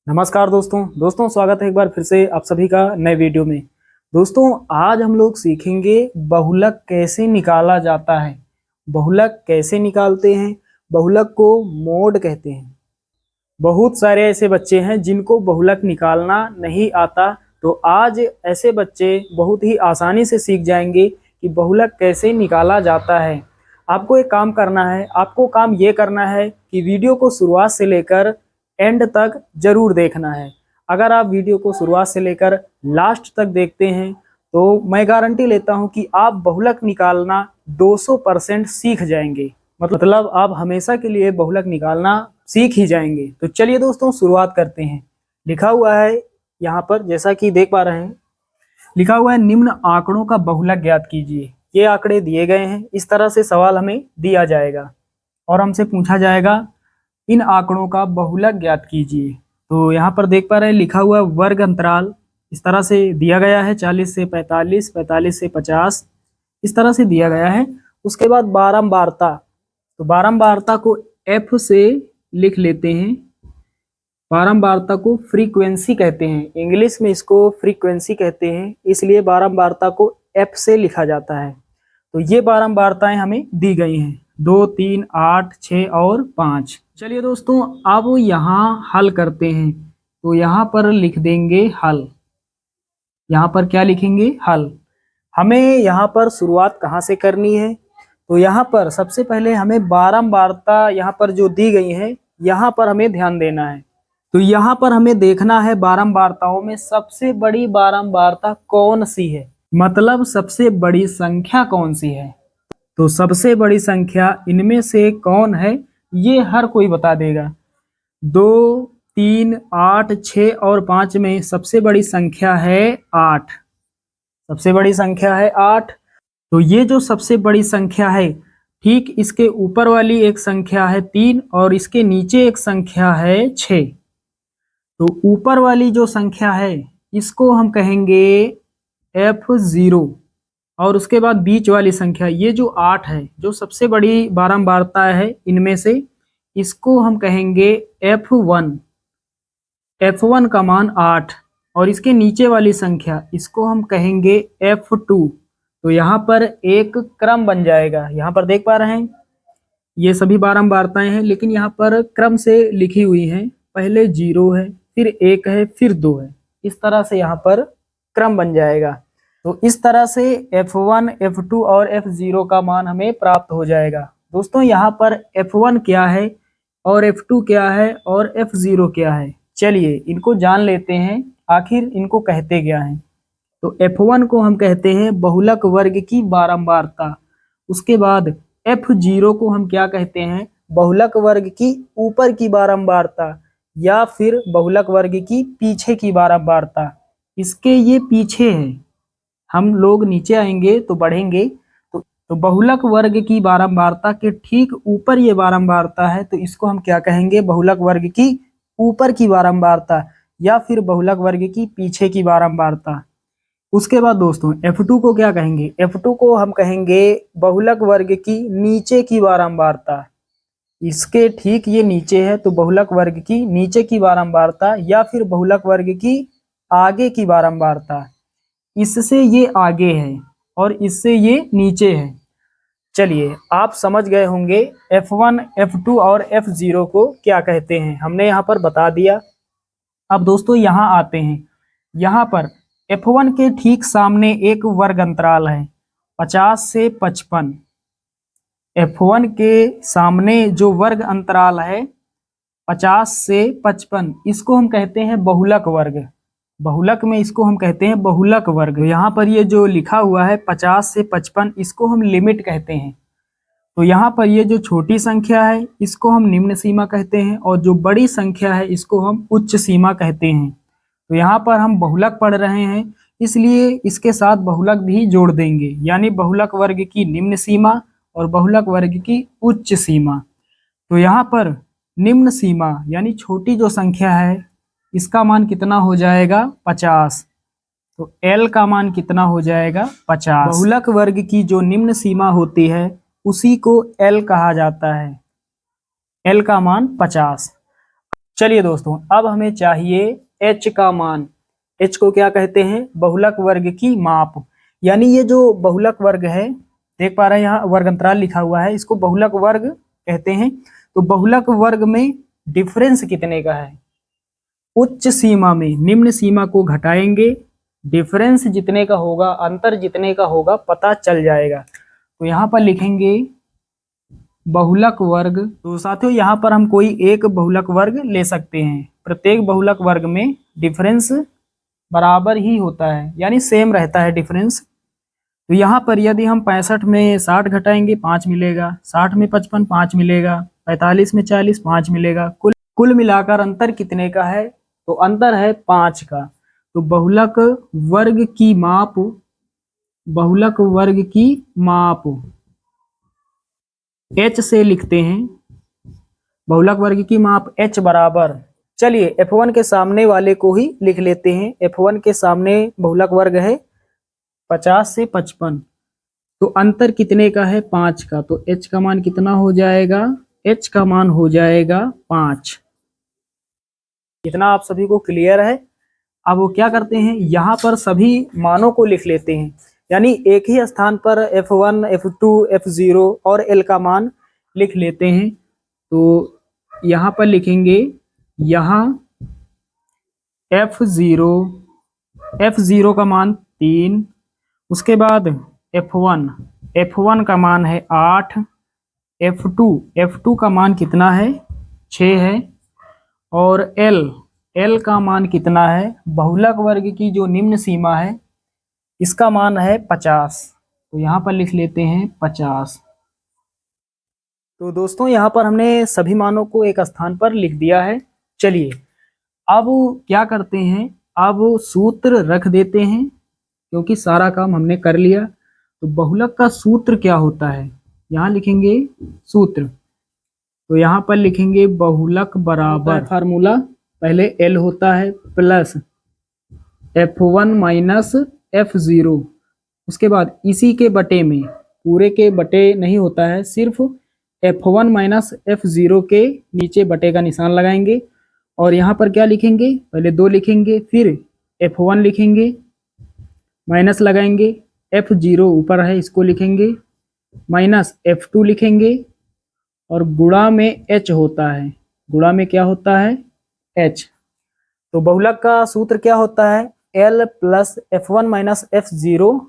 नमस्कार दोस्तों स्वागत है एक बार फिर से आप सभी का नए वीडियो में। दोस्तों आज हम लोग सीखेंगे बहुलक कैसे निकाला जाता है। बहुलक कैसे निकालते हैं, बहुलक को मोड कहते हैं। बहुत सारे ऐसे बच्चे हैं जिनको बहुलक निकालना नहीं आता, तो आज ऐसे बच्चे बहुत ही आसानी से सीख जाएंगे कि बहुलक कैसे निकाला जाता है। आपको एक काम करना है, आपको काम ये करना है कि वीडियो को शुरुआत से लेकर एंड तक जरूर देखना है। अगर आप वीडियो को शुरुआत से लेकर लास्ट तक देखते हैं तो मैं गारंटी लेता हूं कि आप बहुलक निकालना 200% सीख जाएंगे। मतलब आप हमेशा के लिए बहुलक निकालना सीख ही जाएंगे। तो चलिए दोस्तों शुरुआत करते हैं। लिखा हुआ है यहाँ पर, जैसा कि देख पा रहे हैं, लिखा हुआ है निम्न आंकड़ों का बहुलक ज्ञात कीजिए। ये आंकड़े दिए गए हैं, इस तरह से सवाल हमें दिया जाएगा और हमसे पूछा जाएगा इन आंकड़ों का बहुलक ज्ञात कीजिए। तो यहाँ पर देख पा रहे हैं लिखा हुआ वर्ग अंतराल इस तरह से दिया गया है, 40 से 45, 45 से 50, इस तरह से दिया गया है। उसके बाद बारंबारता, तो बारंबारता को एफ से लिख लेते हैं। बारंबारता को फ्रीक्वेंसी कहते हैं, इंग्लिश में इसको फ्रीक्वेंसी कहते हैं, इसलिए बारंबारता को एफ से लिखा जाता है। तो ये बारंबारताएं हमें दी गई हैं, 2, 3, 8, 6 और 5। चलिए दोस्तों अब यहाँ हल करते हैं। तो यहाँ पर लिख देंगे हल। यहाँ पर क्या लिखेंगे? हल। हमें यहाँ पर शुरुआत कहाँ से करनी है? तो यहाँ पर सबसे पहले हमें बारंबारता यहाँ पर जो दी गई है यहाँ पर हमें ध्यान देना है। तो यहाँ पर हमें देखना है बारंबारताओं में सबसे बड़ी बारंबारता कौन सी है, मतलब सबसे बड़ी संख्या कौन सी है। तो सबसे बड़ी संख्या इनमें से कौन है ये हर कोई बता देगा। 2, 3, 8, 6 और 5 में सबसे बड़ी संख्या है 8। सबसे बड़ी संख्या है 8। तो ये जो सबसे बड़ी संख्या है, ठीक इसके ऊपर वाली एक संख्या है 3 और इसके नीचे एक संख्या है 6। तो ऊपर वाली जो संख्या है इसको हम कहेंगे F0 और उसके बाद बीच वाली संख्या ये जो 8 है, जो सबसे बड़ी बारंबारता है इनमें से, इसको हम कहेंगे F1। F1 का मान 8 और इसके नीचे वाली संख्या इसको हम कहेंगे F2। तो यहाँ पर एक क्रम बन जाएगा। यहाँ पर देख पा रहे हैं ये सभी बारंबारताएं हैं, लेकिन यहाँ पर क्रम से लिखी हुई हैं। पहले 0 है, फिर 1 है, फिर 2 है, इस तरह से यहाँ पर क्रम बन जाएगा। तो इस तरह से F1, F2 और F0 का मान हमें प्राप्त हो जाएगा। दोस्तों यहाँ पर F1 क्या है और F2 क्या है और F0 क्या है, चलिए इनको जान लेते हैं, आखिर इनको कहते क्या हैं। तो F1 को हम कहते हैं बहुलक वर्ग की बारंबारता। उसके बाद F0 को हम क्या कहते हैं? बहुलक वर्ग की ऊपर की बारंबारता या फिर बहुलक वर्ग की पीछे की बारंबारता। इसके ये पीछे है, हम लोग नीचे आएंगे तो बढ़ेंगे। तो बहुलक वर्ग की बारंबारता के ठीक ऊपर ये बारंबारता है, तो इसको हम क्या कहेंगे? बहुलक वर्ग की ऊपर की बारंबारता या फिर बहुलक वर्ग की पीछे की बारंबारता। उसके बाद दोस्तों F2 को क्या कहेंगे? F2 को हम कहेंगे बहुलक वर्ग की नीचे की बारंबारता। इसके ठीक ये नीचे है, तो बहुलक वर्ग की नीचे की बारंबारता या फिर बहुलक वर्ग की आगे की बारंबारता। इससे ये आगे है और इससे ये नीचे है। चलिए आप समझ गए होंगे F1, F2 और F0 को क्या कहते हैं, हमने यहाँ पर बता दिया। अब दोस्तों यहाँ आते हैं। यहाँ पर F1 के ठीक सामने एक वर्ग अंतराल है 50 से 55। F1 के सामने जो वर्ग अंतराल है 50 से 55, इसको हम कहते हैं बहुलक वर्ग। बहुलक में इसको हम कहते हैं बहुलक वर्ग। यहाँ पर ये जो लिखा हुआ है 50 से 55, इसको हम लिमिट कहते हैं। तो यहाँ पर ये जो छोटी संख्या है इसको हम निम्न सीमा कहते हैं और जो बड़ी संख्या है इसको हम उच्च सीमा कहते हैं। तो यहाँ पर हम बहुलक पढ़ रहे हैं, इसलिए इसके साथ बहुलक भी जोड़ देंगे, यानी बहुलक वर्ग की निम्न सीमा और बहुलक वर्ग की उच्च सीमा। तो यहाँ पर निम्न सीमा यानी छोटी जो संख्या है इसका मान कितना हो जाएगा? 50। तो L का मान कितना हो जाएगा? 50। बहुलक वर्ग की जो निम्न सीमा होती है उसी को L कहा जाता है। L का मान 50। चलिए दोस्तों, अब हमें चाहिए h का मान। h को क्या कहते हैं? बहुलक वर्ग की माप। यानी ये जो बहुलक वर्ग है, देख पा रहे हैं यहाँ वर्ग अंतराल लिखा हुआ है, इसको बहुलक वर्ग कहते हैं। तो बहुलक वर्ग में डिफरेंस कितने का है? उच्च सीमा में निम्न सीमा को घटाएंगे, डिफरेंस जितने का होगा, अंतर जितने का होगा पता चल जाएगा। तो यहाँ पर लिखेंगे बहुलक वर्ग। तो साथियों यहाँ पर हम कोई एक बहुलक वर्ग ले सकते हैं। प्रत्येक बहुलक वर्ग में डिफरेंस बराबर ही होता है, यानी सेम रहता है डिफरेंस। तो यहाँ पर यदि हम 65 में 60 घटाएंगे 5 मिलेगा, 60 में 55 5 मिलेगा, 45 में 40 5 मिलेगा। कुल मिलाकर अंतर कितने का है? तो अंतर है 5 का। तो बहुलक वर्ग की माप, बहुलक वर्ग की माप h से लिखते हैं। बहुलक वर्ग की माप h बराबर, चलिए f1 के सामने वाले को ही लिख लेते हैं। f1 के सामने बहुलक वर्ग है 50 से 55। तो अंतर कितने का है? 5 का। तो h का मान कितना हो जाएगा? h का मान हो जाएगा 5। इतना आप सभी को क्लियर है? अब वो क्या करते हैं, यहाँ पर सभी मानों को लिख लेते हैं। यानी एक ही स्थान पर f1, f2, f0 और l का मान लिख लेते हैं। तो यहाँ पर लिखेंगे, यहाँ f0 का मान 3, उसके बाद f1 का मान है 8, f2 का मान कितना है? 6 है, और l का मान कितना है? बहुलक वर्ग की जो निम्न सीमा है इसका मान है 50। तो यहाँ पर लिख लेते हैं 50। तो दोस्तों यहाँ पर हमने सभी मानों को एक स्थान पर लिख दिया है। चलिए अब क्या करते हैं, अब सूत्र रख देते हैं, क्योंकि सारा काम हमने कर लिया। तो बहुलक का सूत्र क्या होता है? यहाँ लिखेंगे सूत्र। तो यहाँ पर लिखेंगे बहुलक बराबर, फार्मूला पहले l होता है प्लस f1 माइनस f0, उसके बाद इसी के बटे में, पूरे के बटे नहीं होता है, सिर्फ f1 माइनस f0 के नीचे बटे का निशान लगाएंगे। और यहाँ पर क्या लिखेंगे? पहले 2 लिखेंगे, फिर f1 लिखेंगे, माइनस लगाएंगे, f0 ऊपर है इसको लिखेंगे, माइनस f2 लिखेंगे, और गुणा में h होता है। गुणा में क्या होता है? h। तो बहुलक का सूत्र क्या होता है? l plus f1 minus f0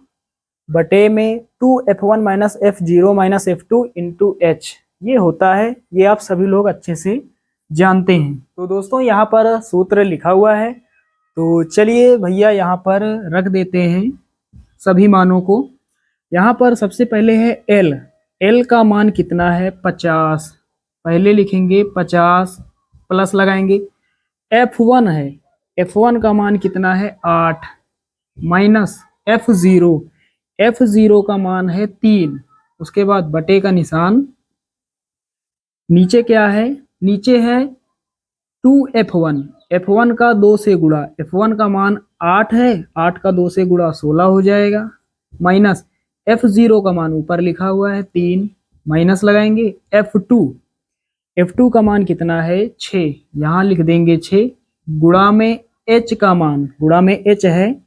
बटे में 2f1 minus f0 minus f2 into h। ये होता है, ये आप सभी लोग अच्छे से जानते हैं। तो दोस्तों यहाँ पर सूत्र लिखा हुआ है। तो चलिए भैया यहाँ पर रख देते हैं सभी मानों को। यहाँ पर सबसे पहले है l का मान कितना है? 50। पहले लिखेंगे 50, प्लस लगाएंगे। f1 है, f1 का मान कितना है? 8, माइनस f0 का मान है 3, उसके बाद बटे का निशान। नीचे क्या है? नीचे है 2f1 का 2 से गुणा, f1 का मान 8 है, 8 का 2 से गुणा 16 हो जाएगा, माइनस f0 का मान ऊपर लिखा हुआ है 3, माइनस लगाएंगे f2 का मान कितना है? 6, यहाँ लिख देंगे 6, गुणा में h का मान, गुणा में h है,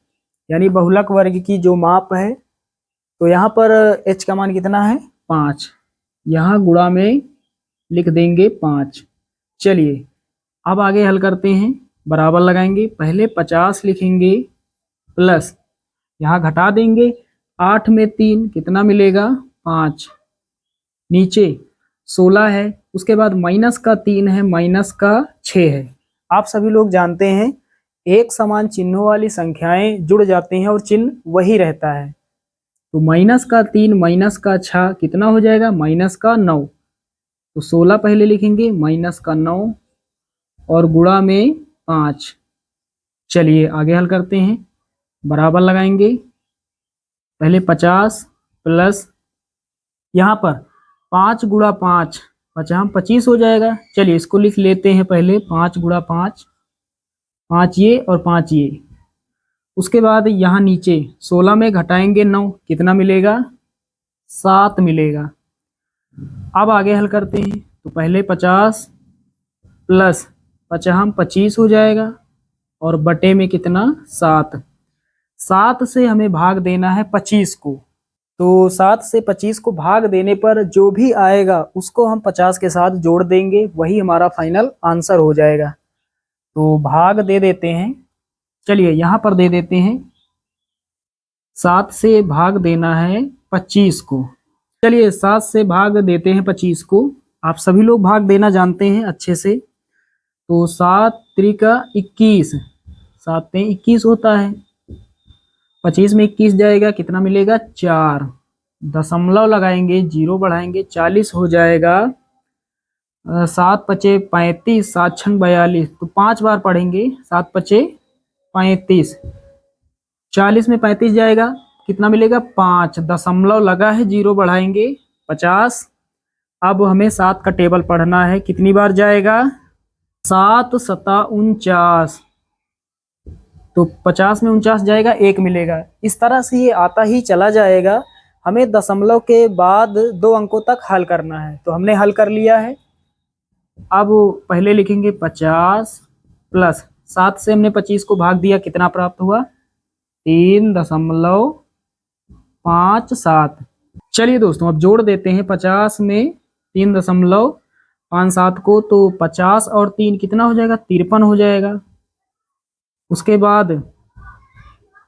यानी बहुलक वर्ग की जो माप है। तो यहाँ पर h का मान कितना है? 5, यहाँ गुणा में लिख देंगे 5। चलिए अब आगे हल करते हैं, बराबर लगाएंगे। पहले 50 लिखेंगे, प्लस यहाँ घटा देंगे, 8 में 3 कितना मिलेगा? 5, नीचे 16 है, उसके बाद माइनस का 3 है, माइनस का 6 है। आप सभी लोग जानते हैं एक समान चिन्हों वाली संख्याएं जुड़ जाती हैं और चिन्ह वही रहता है। तो माइनस का 3 माइनस का 6 कितना हो जाएगा? माइनस का 9। तो 16 पहले लिखेंगे, माइनस का 9 और गुणा में 5। चलिए आगे हल करते हैं, बराबर लगाएंगे। पहले 50 प्लस यहाँ पर 5 गुणा 5, 25 हो जाएगा। चलिए इसको लिख लेते हैं पहले, 5 गुणा 5, 5 ये और 5 ये। उसके बाद यहाँ नीचे 16 में घटाएंगे 9, कितना मिलेगा? 7 मिलेगा। अब आगे हल करते हैं। तो पहले 50 प्लस पचहम 25 हो जाएगा और बटे में कितना 7। 7 से हमें भाग देना है 25 को। तो 7 से 25 को भाग देने पर जो भी आएगा उसको हम 50 के साथ जोड़ देंगे, वही हमारा फाइनल आंसर हो जाएगा। तो भाग दे देते हैं, चलिए यहाँ पर दे देते हैं। 7 से भाग देना है 25 को। चलिए 7 से भाग देते हैं 25 को। आप सभी लोग भाग देना जानते हैं अच्छे से। तो 7 त्रिका 21, 7 में 21 होता है। 25 में 21 जाएगा, कितना मिलेगा 4। दशमलव लगाएंगे, जीरो बढ़ाएंगे, 40 हो जाएगा। 7 पचे 35, 7 छंग 42। तो 5 बार पढ़ेंगे, 7 पचे 35, 40 में 35 जाएगा, कितना मिलेगा 5। दशमलव लगा है, जीरो बढ़ाएंगे 50। अब हमें 7 का टेबल पढ़ना है, कितनी बार जाएगा 7 सता 49। तो 50 में 49 जाएगा, 1 मिलेगा। इस तरह से ये आता ही चला जाएगा। हमें दशमलव के बाद 2 अंकों तक हल करना है। तो हमने हल कर लिया है। अब पहले लिखेंगे 50 प्लस 7 से हमने 25 को भाग दिया, कितना प्राप्त हुआ 3.57। चलिए दोस्तों अब जोड़ देते हैं 50 में 3.57 को। तो 50 और 3 कितना हो जाएगा 53 हो जाएगा। उसके बाद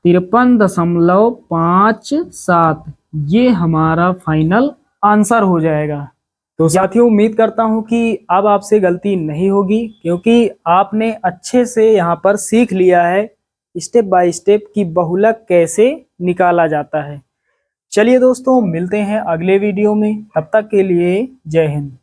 53.57 ये हमारा फाइनल आंसर हो जाएगा। तो साथियों उम्मीद करता हूं कि अब आपसे गलती नहीं होगी, क्योंकि आपने अच्छे से यहाँ पर सीख लिया है स्टेप बाय स्टेप कि बहुलक कैसे निकाला जाता है। चलिए दोस्तों मिलते हैं अगले वीडियो में, तब तक के लिए जय हिंद।